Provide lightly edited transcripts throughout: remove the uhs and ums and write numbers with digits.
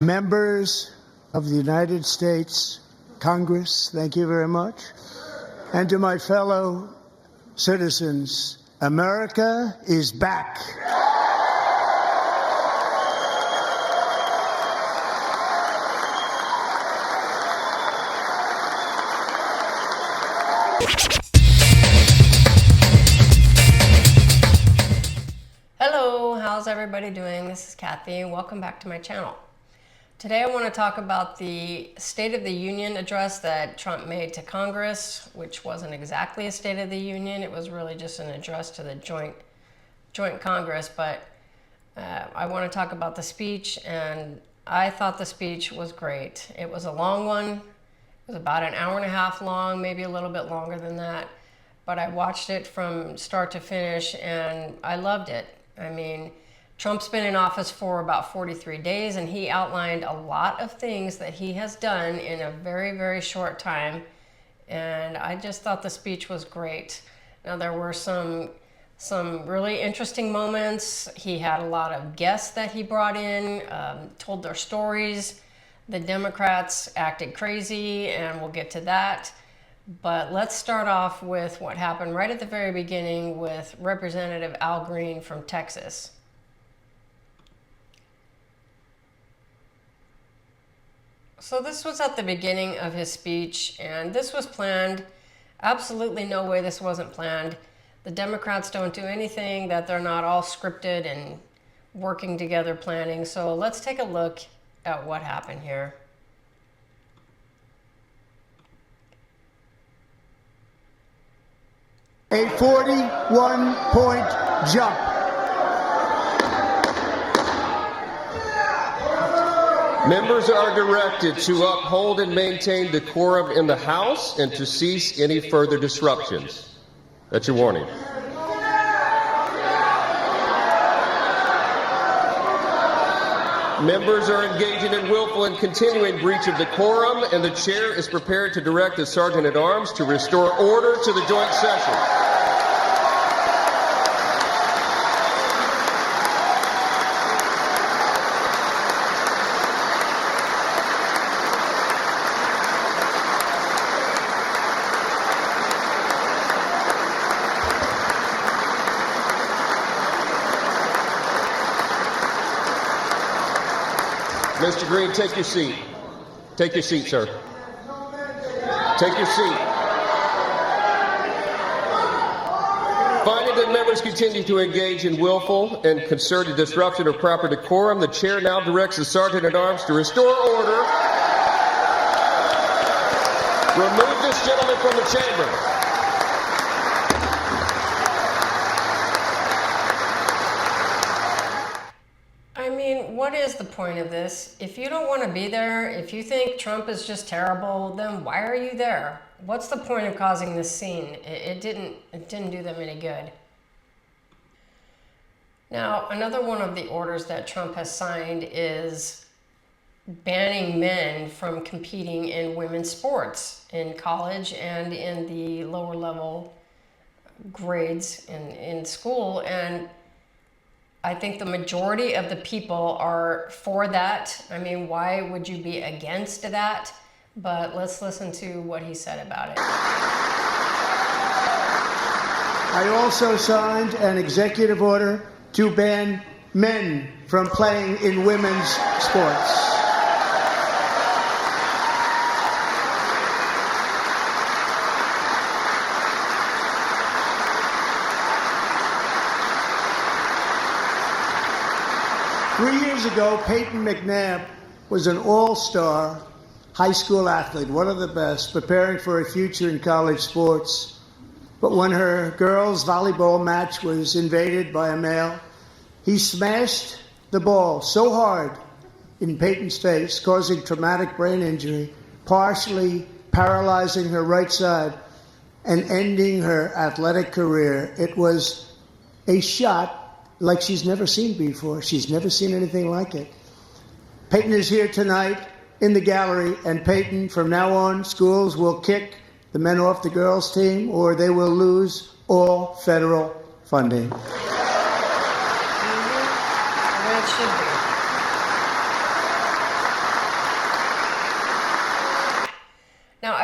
Members of the United States Congress, thank you very much. And to my fellow citizens, America is back. Hello, how's everybody doing? This is Kathy. Welcome back to my channel. Today I want to talk about the State of the Union address that Trump made to Congress, which wasn't exactly a State of the Union. It was really just an address to the joint Congress. But I want to talk about the speech, and I thought the speech was great. It was a long one. It was about an hour and a half long, maybe a little bit longer than that. But I watched it from start to finish, and I loved it. I mean, Trump's been in office for about 43 days, and he outlined a lot of things that he has done in a very, very short time. And I just thought the speech was great. Now, there were some really interesting moments. He had a lot of guests that he brought in, told their stories. The Democrats acted crazy, and we'll get to that. But let's start off with what happened right at the very beginning with Representative Al Green from Texas. So this was at the beginning of his speech, and this was planned. Absolutely no way this wasn't planned. The Democrats don't do anything that they're not all scripted and working together planning. So let's take a look at what happened here. A 41-point jump. Members are directed to uphold and maintain decorum in the House and to cease any further disruptions. That's your warning. Members are engaging in willful and continuing breach of decorum, and the chair is prepared to direct the Sergeant-at-Arms to restore order to the joint session. Mr. Green, take your seat. Take your seat, sir. Take your seat. Finding that members continue to engage in willful and concerted disruption of proper decorum, the chair now directs the Sergeant-at-Arms to restore order. Remove this gentleman from the chamber. What is the point of this? If you don't want to be there, if you think Trump is just terrible, then why are you there? What's the point of causing this scene? It didn't do them any good. Now, another one of the orders that Trump has signed is banning men from competing in women's sports in college and in the lower level grades in school. And I think the majority of the people are for that. I mean, why would you be against that? But let's listen to what he said about it. I also signed an executive order to ban men from playing in women's sports. Three years ago, Peyton McNabb was an all-star high school athlete, one of the best, preparing for a future in college sports. But when her girls' volleyball match was invaded by a male, he smashed the ball so hard in Peyton's face, causing traumatic brain injury, partially paralyzing her right side and ending her athletic career. It was a shot like she's never seen before. She's never seen anything like it. Peyton is here tonight in the gallery, and Peyton, from now on, schools will kick the men off the girls' team, or they will lose all federal funding. The way it should be.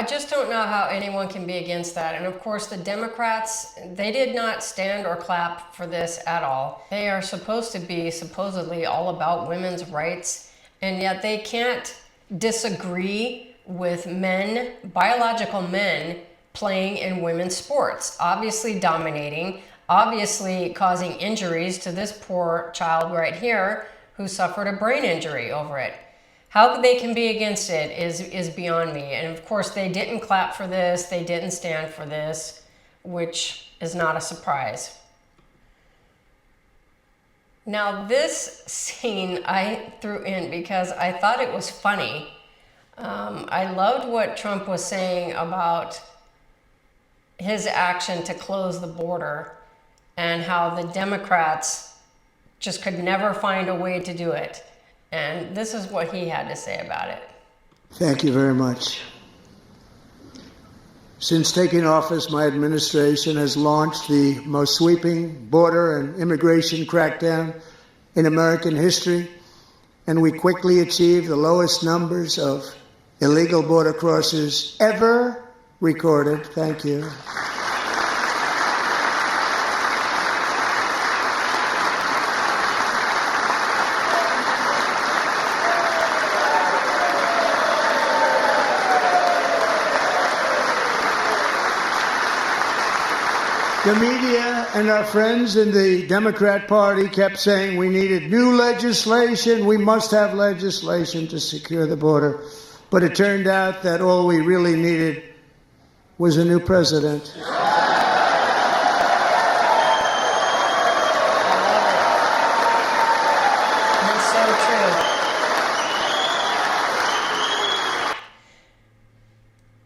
I just don't know how anyone can be against that. And of course, the Democrats, they did not stand or clap for this at all. They are supposed to be supposedly all about women's rights, and yet they can't disagree with men, biological men, playing in women's sports, obviously dominating, obviously causing injuries to this poor child right here who suffered a brain injury over it. How they can be against it is beyond me. And of course, they didn't clap for this. They didn't stand for this, which is not a surprise. Now, this scene I threw in because I thought it was funny. I loved what Trump was saying about his action to close the border and how the Democrats just could never find a way to do it. And this is what he had to say about it. Thank you very much. Since taking office, my administration has launched the most sweeping border and immigration crackdown in American history, and we quickly achieved the lowest numbers of illegal border crossers ever recorded. Thank you. The media and our friends in the Democrat Party kept saying we needed new legislation, we must have legislation to secure the border. But it turned out that all we really needed was a new president. I love it. It's so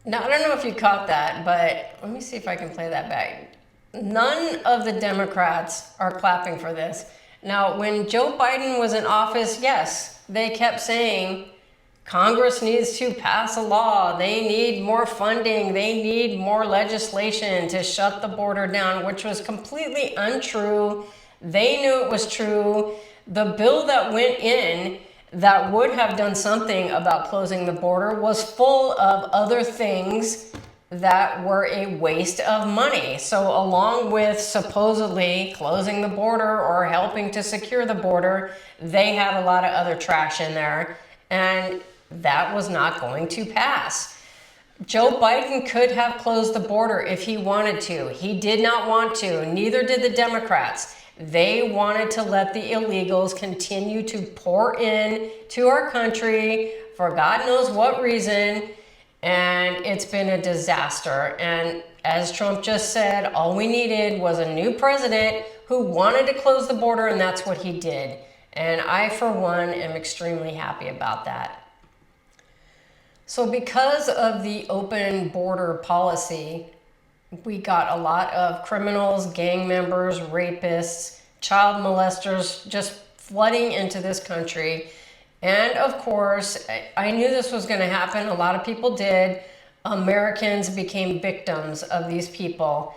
true. Now, I don't know if you caught that, but let me see if I can play that back. None of the Democrats are clapping for this. Now, when Joe Biden was in office, yes, they kept saying Congress needs to pass a law. They need more funding. They need more legislation to shut the border down, which was completely untrue. They knew it was true. The bill that went in that would have done something about closing the border was full of other things that were a waste of money. So along with supposedly closing the border or helping to secure the border, they had a lot of other trash in there, and that was not going to pass. Joe Biden could have closed the border if he wanted to. He did not want to. Neither did the Democrats. They wanted to let the illegals continue to pour in to our country for God knows what reason. And it's been a disaster. And as Trump just said, all we needed was a new president who wanted to close the border, and that's what he did. And I, for one, am extremely happy about that. So because of the open border policy, we got a lot of criminals, gang members, rapists, child molesters just flooding into this country. And of course, I knew this was going to happen. A lot of people did. Americans became victims of these people.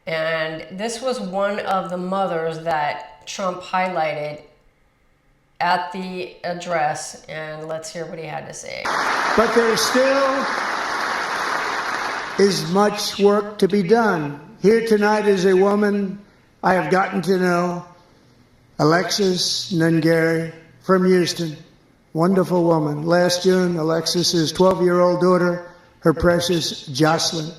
And this was one of the mothers that Trump highlighted at the address. And let's hear what he had to say. But there still is much work to be done. Here tonight is a woman I have gotten to know, Alexis Nungari from Houston. Wonderful woman. Last June, Alexis's 12-year-old daughter, her precious Jocelyn,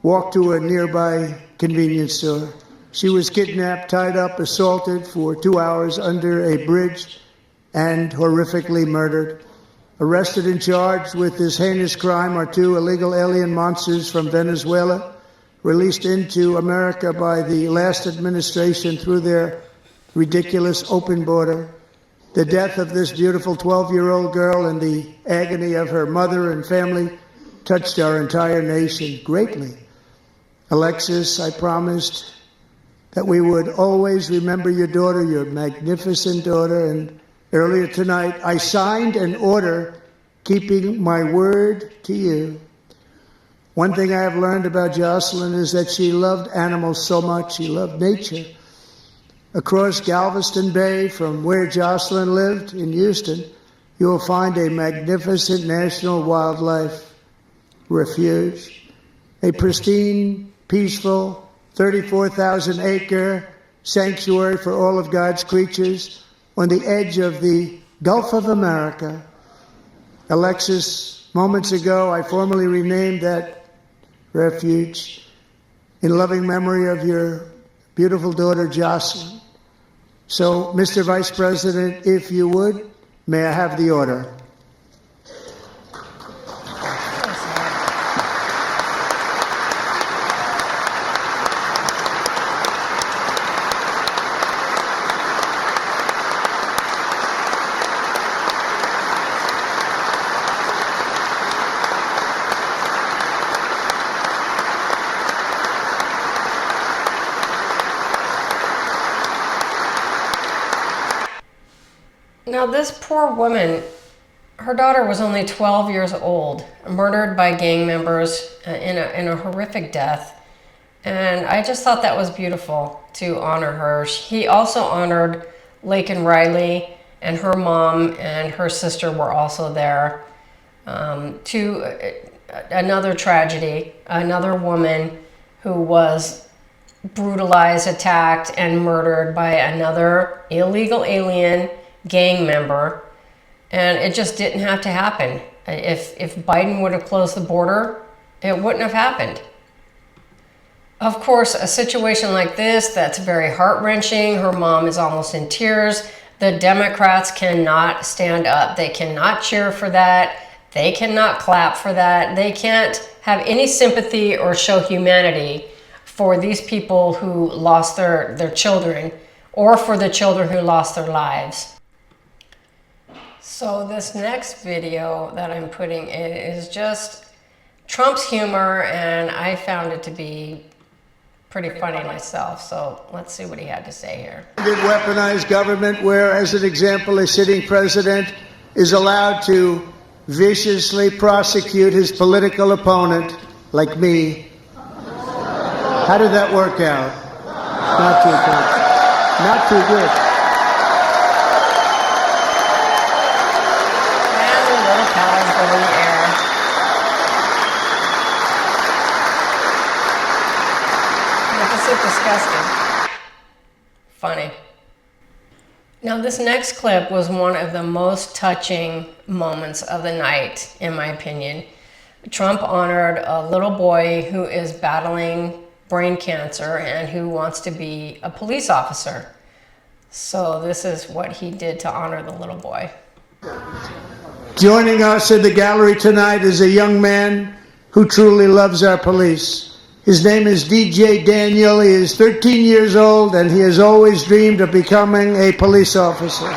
walked to a nearby convenience store. She was kidnapped, tied up, assaulted for 2 hours under a bridge, and horrifically murdered. Arrested and charged with this heinous crime are two illegal alien monsters from Venezuela, released into America by the last administration through their ridiculous open border. The death of this beautiful 12-year-old girl and the agony of her mother and family touched our entire nation greatly. Alexis, I promised that we would always remember your daughter, your magnificent daughter, and earlier tonight I signed an order keeping my word to you. One thing I have learned about Jocelyn is that she loved animals so much. She loved nature. Across Galveston Bay, from where Jocelyn lived in Houston, you will find a magnificent national wildlife refuge, a pristine, peaceful, 34,000-acre sanctuary for all of God's creatures on the edge of the Gulf of America. Alexis, moments ago, I formally renamed that refuge in loving memory of your beautiful daughter, Jocelyn. So, Mr. Vice President, if you would, may I have the order? Now, this poor woman, her daughter was only 12 years old, murdered by gang members in a horrific death. And I just thought that was beautiful to honor her. He also honored Laken Riley, and her mom and her sister were also there. Another tragedy, another woman who was brutalized, attacked, and murdered by another illegal alien gang member, and it just didn't have to happen. If Biden would have closed the border, it wouldn't have happened. Of course, a situation like this that's very heart-wrenching, her mom is almost in tears. The Democrats cannot stand up. They cannot cheer for that. They cannot clap for that. They can't have any sympathy or show humanity for these people who lost their children, or for the children who lost their lives. So this next video that I'm putting in is just Trump's humor, and I found it to be pretty funny myself. So let's see what he had to say here. Weaponized government where, as an example, a sitting president is allowed to viciously prosecute his political opponent, like me. How did that work out? Not too good. Not too good. In the air. This is disgusting. Funny. Now, this next clip was one of the most touching moments of the night, in my opinion. Trump honored a little boy who is battling brain cancer and who wants to be a police officer. So this is what he did to honor the little boy. Joining us in the gallery tonight is a young man who truly loves our police. His name is DJ Daniel. He is 13 years old, and he has always dreamed of becoming a police officer.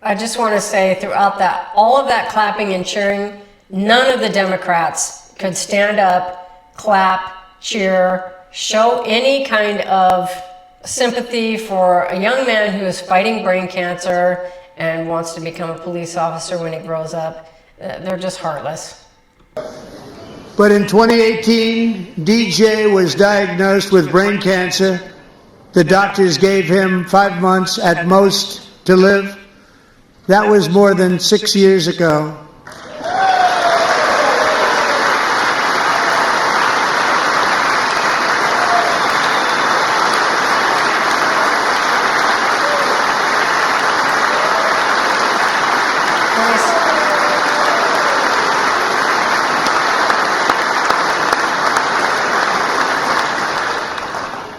I just want to say throughout that, all of that clapping and cheering, none of the Democrats could stand up, clap, cheer, show any kind of sympathy for a young man who is fighting brain cancer and wants to become a police officer when he grows up. They're just heartless. But in 2018, DJ was diagnosed with brain cancer. The doctors gave him 5 months at most to live. That was more than 6 years ago.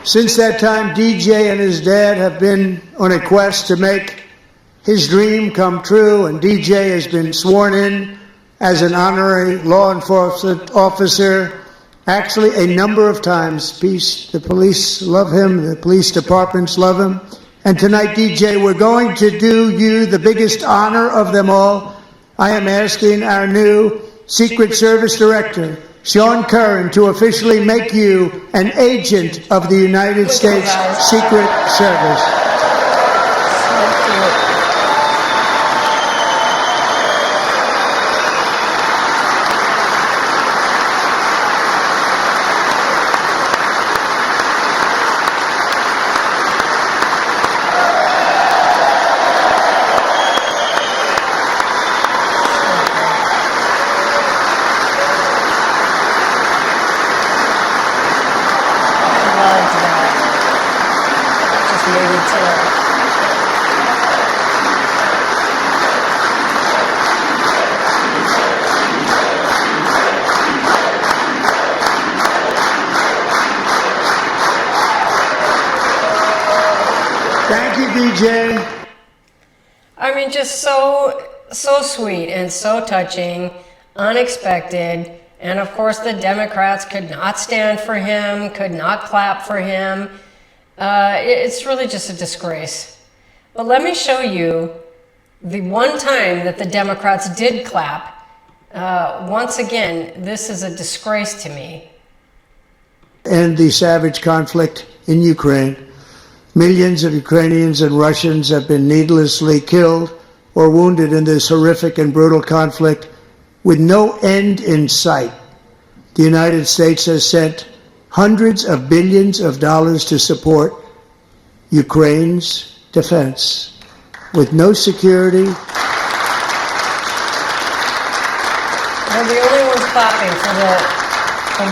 Since that time, DJ and his dad have been on a quest to make his dream come true, and DJ has been sworn in as an honorary law enforcement officer, actually a number of times. The police love him, the police departments love him, And tonight, DJ, we're going to do you the biggest honor of them all. I am asking our new Secret Service Director, Sean Curran, to officially make you an agent of the United States Secret Service. Thank you, DJ. I mean, just so sweet and so touching, unexpected. And of course, the Democrats could not stand for him, could not clap for him. It's really just a disgrace. But let me show you the one time that the Democrats did clap. Once again, this is a disgrace to me. End the savage conflict in Ukraine. Millions of Ukrainians and Russians have been needlessly killed or wounded in this horrific and brutal conflict with no end in sight. The United States has sent hundreds of billions of dollars to support Ukraine's defense with no security. We're the only ones clapping for the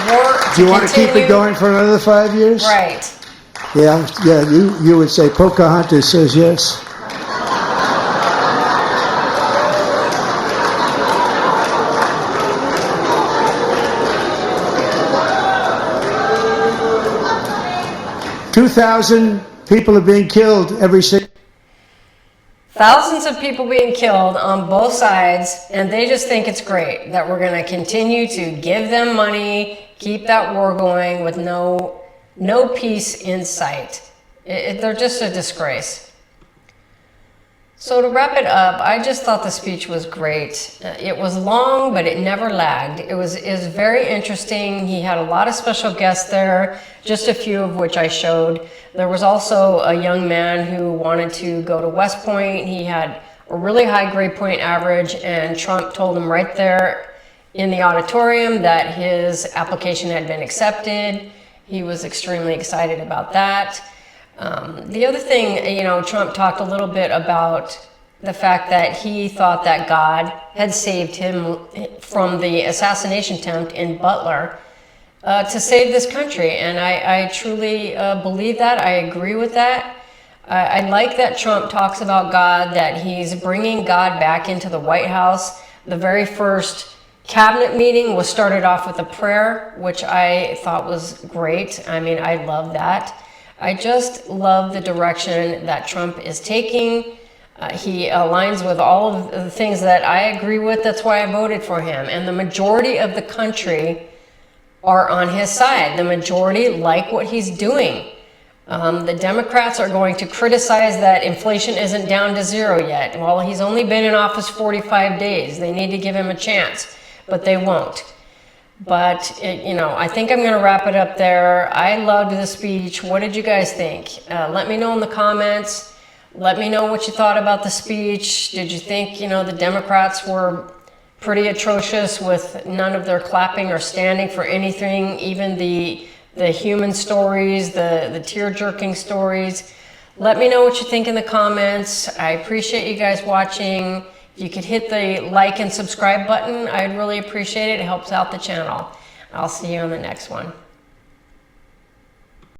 war to Do you want to keep it going for another 5 years? Right. Yeah, you would say Pocahontas says yes. $2,000 people are being killed every single. Thousands of people being killed on both sides, and they just think it's great that we're going to continue to give them money, keep that war going with no peace in sight. They're just a disgrace. So to wrap it up, I just thought the speech was great. It was long, but it never lagged. It was very interesting. He had a lot of special guests there, just a few of which I showed. There was also a young man who wanted to go to West Point. He had a really high grade point average, and Trump told him right there in the auditorium that his application had been accepted. He was extremely excited about that. The other thing, Trump talked a little bit about the fact that he thought that God had saved him from the assassination attempt in Butler to save this country. And I truly believe that. I agree with that. I like that Trump talks about God, that he's bringing God back into the White House. The very first cabinet meeting was started off with a prayer, which I thought was great. I mean, I love that. I just love the direction that Trump is taking. He aligns with all of the things that I agree with. That's why I voted for him. And the majority of the country are on his side. The majority like what he's doing. The Democrats are going to criticize that inflation isn't down to zero yet. Well, he's only been in office 45 days. They need to give him a chance, but they won't. But, I think I'm going to wrap it up there. I loved the speech. What did you guys think? Let me know in the comments. Let me know what you thought about the speech. Did you think, the Democrats were pretty atrocious with none of their clapping or standing for anything, even the human stories, the tear-jerking stories? Let me know what you think in the comments. I appreciate you guys watching. If you could hit the like and subscribe button, I'd really appreciate it. It helps out the channel. I'll see you on the next one.